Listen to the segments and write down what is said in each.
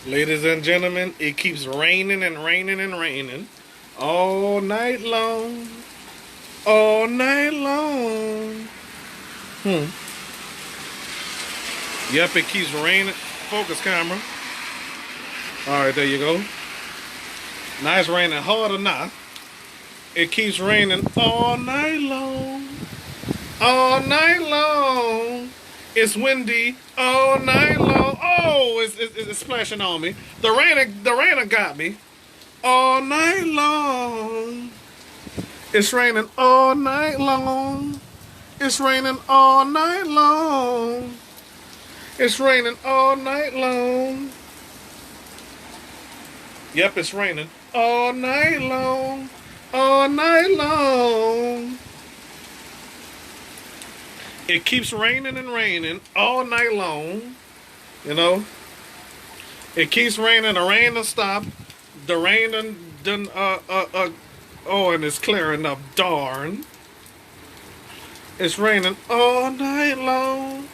Ladies and gentlemen, it keeps raining and raining and raining all night long. All night long. Hmm. Yep, it keeps raining. Focus camera. Alright, there you go. Now it's raining hard enough. It keeps raining all night long. All night long. It's windy all night long. Oh, it's splashing on me. The rain got me all night long. It's raining all night long. It's raining all night long. It's raining all night long. Yep, it's raining all night long. All night long. It keeps raining and raining all night long. You know, it keeps raining. The rain don't stop. The rain oh, and it's clearing up. Darn. It's raining all night long.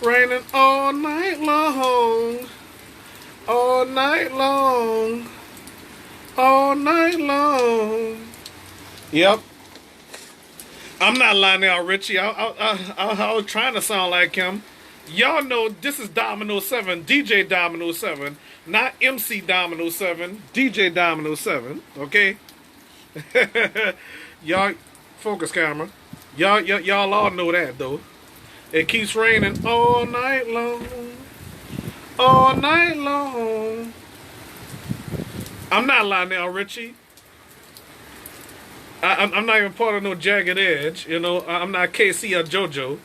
Raining all night long. All night long. All night long. Yep. I'm not lying there, Richie. I was trying to sound like him. Y'all know this is Domino 7, DJ Domino 7, not MC Domino 7, DJ Domino 7, okay? Y'all, focus camera. Y'all all know that, though. It keeps raining all night long. All night long. I'm not lying there, Richie. I'm not even part of no Jagged Edge, you know. I'm not KC or JoJo,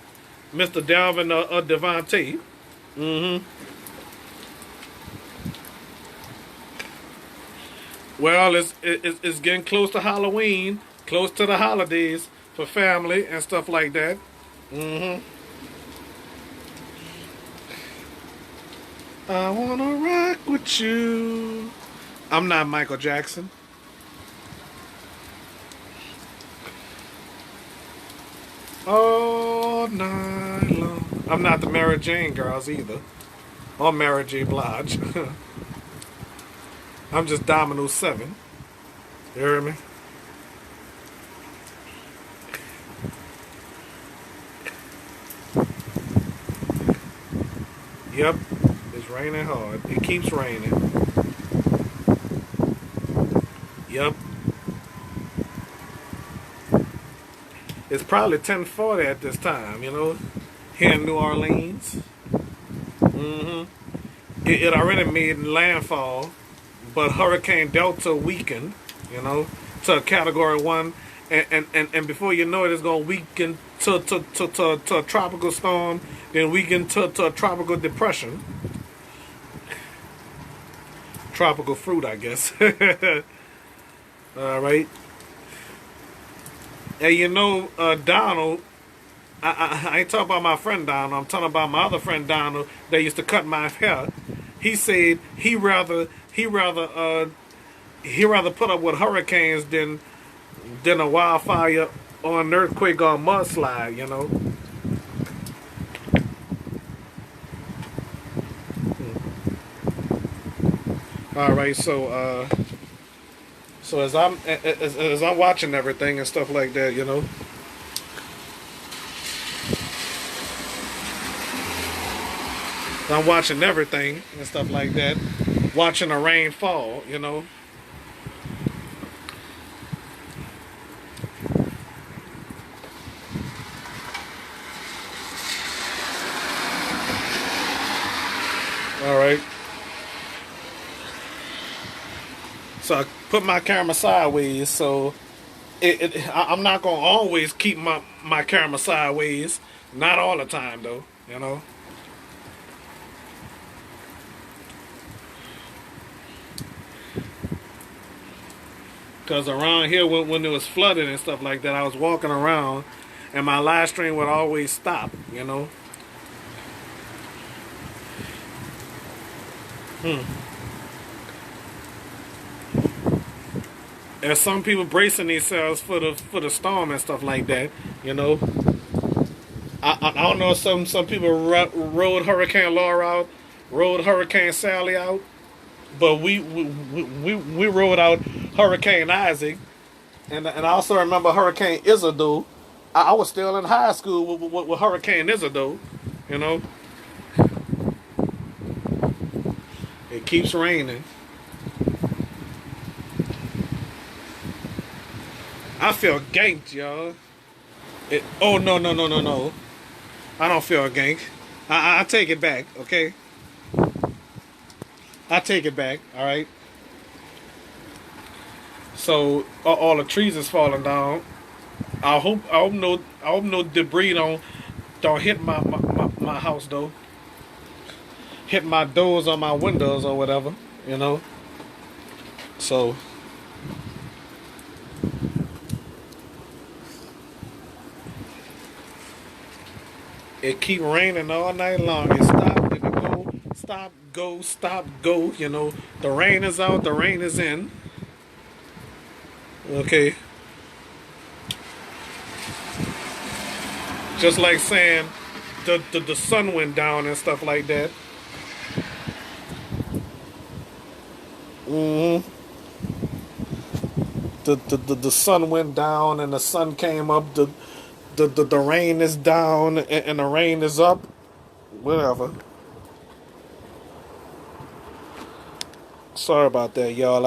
Mr. Dalvin or Devontae. Well, it's getting close to Halloween, close to the holidays for family and stuff like that. I wanna rock with you. I'm not Michael Jackson. All night long. I'm not the Mary Jane girls either. Or Mary J. Blige. I'm just Domino 7. You hear me? Yep. It's raining hard. It keeps raining. Yep. It's probably 10:40 at this time, you know, here in New Orleans. It already made landfall, but Hurricane Delta weakened, you know, to a Category 1. And before you know it, it's going to weaken to a tropical storm, then weaken to a tropical depression. Tropical fruit, I guess. All right. And you know, Donald, I ain't talking about my friend Donald. I'm talking about my other friend Donald that used to cut my hair. He said he rather put up with hurricanes than a wildfire or an earthquake or a mudslide. You know. All right, so as I'm watching everything and stuff like that, you know. I'm watching everything and stuff like that. Watching the rain fall, you know. All right. So I put my camera sideways, so I'm not gonna always keep my camera sideways. Not all the time, though, you know. Because around here, when it was flooding and stuff like that, I was walking around, and my live stream would always stop, you know. There's some people bracing themselves for the storm and stuff like that, you know. I don't know if some people rode Hurricane Laura out, rode Hurricane Sally out. but we rode out Hurricane Isaac, and I also remember Hurricane Isidore. I was still in high school with Hurricane Isidore. You know, it keeps raining. I feel ganked, y'all. Oh no! I don't feel ganked. I take it back, okay? I take it back. All right. So all the trees is falling down. I hope no debris don't hit my house though. Hit my doors or my windows or whatever, you know. So it keep raining all night long. It stop, it go, stop, go, stop, go. You know, the rain is out, the rain is in. Okay, just like saying the sun went down and stuff like that. hmm the sun went down and the sun came up. The rain is down and the rain is up. Whatever. Sorry about that, y'all.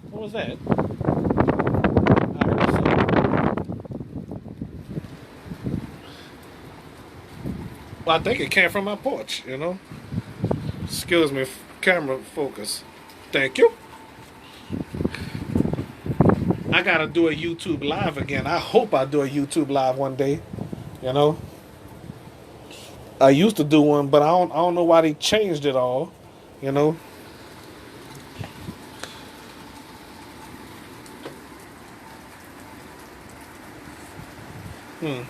What was that? I heard something. Well, I think it came from my porch. You know. Excuse me, camera focus. Thank you. I gotta do a YouTube live again. I hope I do a YouTube live one day. You know. I used to do one, but I don't know why they changed it all. You know. Hmm.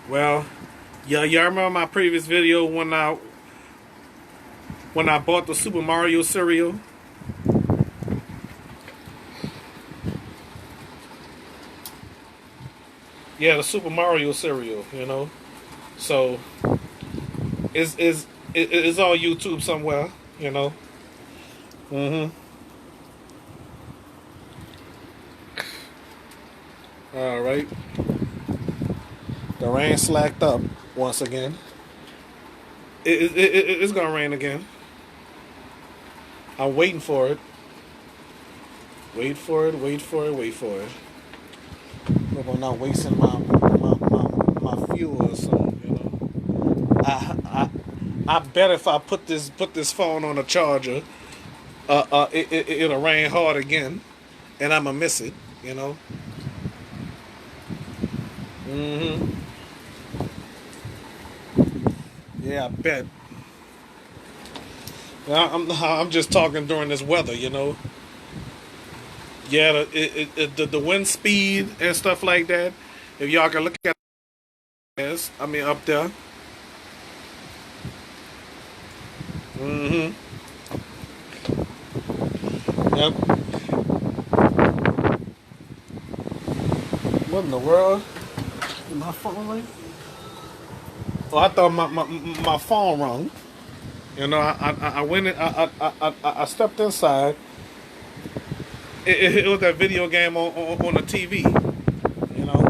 Well, yeah, y'all remember my previous video when I bought the Super Mario cereal? Yeah, the Super Mario cereal, you know. So it's on YouTube somewhere, you know. Mm-hmm. All right. The rain slacked up once again. It's gonna rain again. I'm waiting for it. Wait for it. Wait for it. Wait for it. Hope I'm not wasting my fuel or something. You know. I bet if I put this phone on a charger, it'll rain hard again, and I'ma miss it. You know. hmm Yeah, I bet. I'm just talking during this weather. You know. Yeah, the wind speed and stuff like that. If y'all can look at this, I mean up there. hmm Yep. What in the world? Is my phone ring? Oh, I thought my phone rung. You know, I went in, I stepped inside. It was that video game on the TV. You know,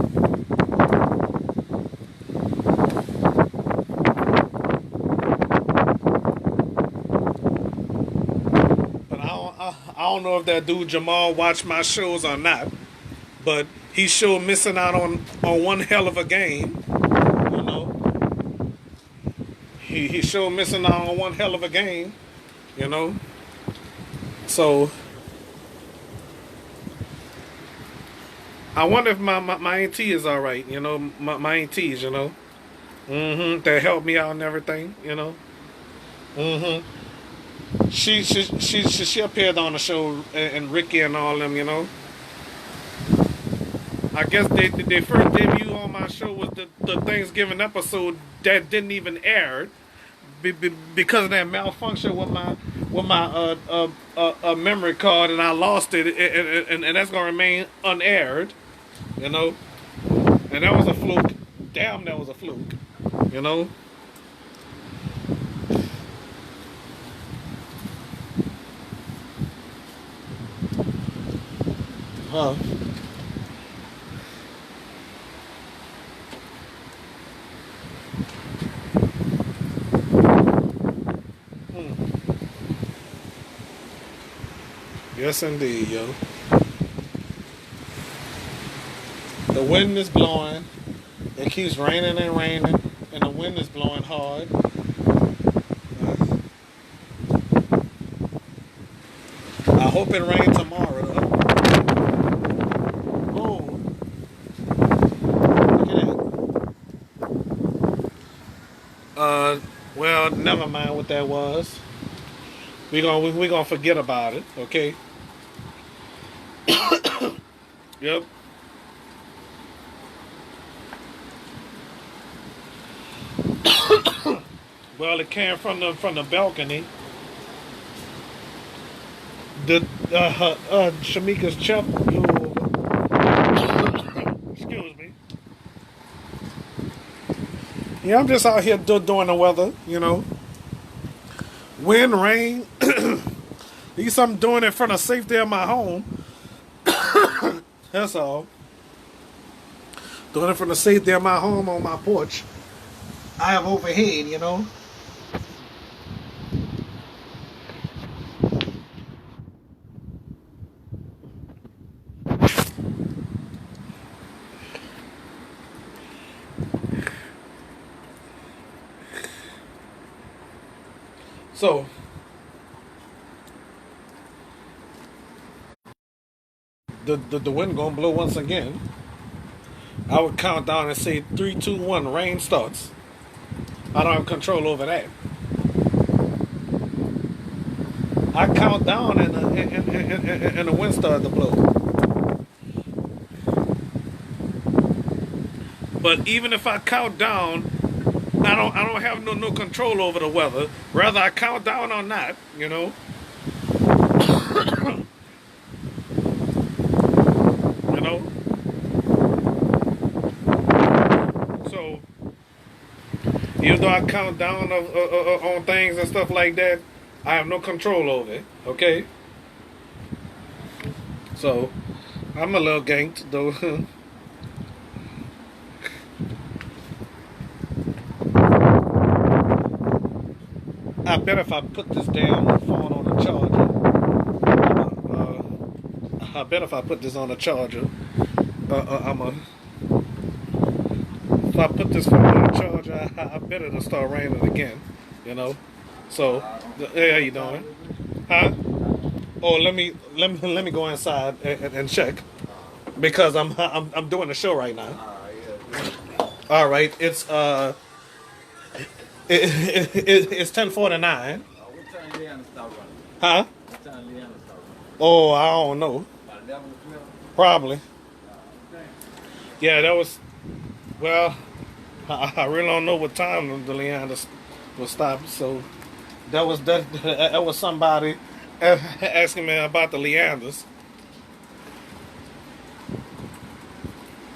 but I don't know if that dude Jamal watched my shows or not. But he's sure missing out on one hell of a game. You know, he's sure missing out on one hell of a game. You know, so I wonder if my auntie is all right. You know, my aunties. You know, that helped me out and everything. You know, hmm she appeared on the show and Ricky and all them. You know. I guess they first debut on my show was the Thanksgiving episode that didn't even air because of that malfunction with my memory card, and I lost it, and that's gonna remain unaired, you know. And that was a fluke. damn, that was a fluke. You know? Huh? Hmm. Yes, indeed, yo. The wind is blowing. It keeps raining and raining, and the wind is blowing hard. I hope it rains tomorrow, though. Oh, look at that. Well, never mind what that was. We gonna forget about it, okay? Yep. Well, it came from the balcony. The Shamika's chef blew over. Excuse me. Yeah, I'm just out here doing the weather, you know. Wind, rain. At least I'm doing it from the safety of my home. That's all. Doing it from the safety of my home on my porch. I have overhead, you know. So, the wind gonna blow once again. I would count down and say 3, 2, 1. Rain starts. I don't have control over that. I count down and the wind started to blow. But even if I count down, I don't have no control over the weather. Rather I count down or not, you know. You know. So even though I count down on things and stuff like that, I have no control over it. Okay. So I'm a little ganked though. I bet if I put this damn phone on the charger, I bet if I put this on the charger, I'm a. If I put this phone on the charger, I bet it'll start raining again. You know. So, hey, how you doing? Huh? Oh, let me go inside and check because I'm doing the show right now. All right, it's 10:49. Huh? Oh, I don't know. Probably. Yeah, that was. Well, I really don't know what time the Leander was stopped. So that was somebody asking me about the Leanders.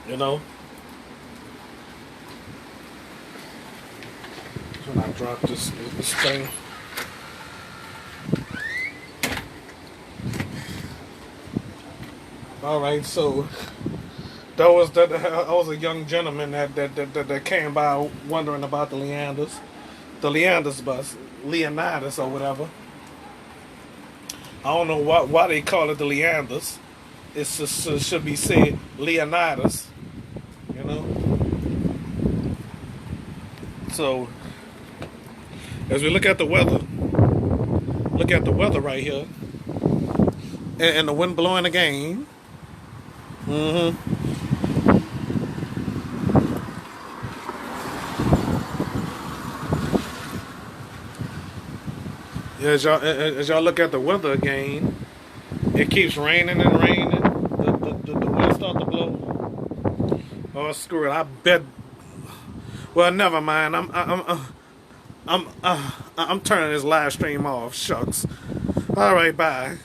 You know. When I drop this thing. All right, so that was a young gentleman that came by wondering about the Leanders bus, Leonidas or whatever. I don't know why they call it the Leanders. It should be said Leonidas, you know. So as we look at the weather right here, and the wind blowing again. Mm-hmm. As y'all look at the weather again, it keeps raining and raining. The wind starts to blow. Oh, screw it! I bet. Well, never mind. I'm turning this live stream off. Shucks. All right, bye.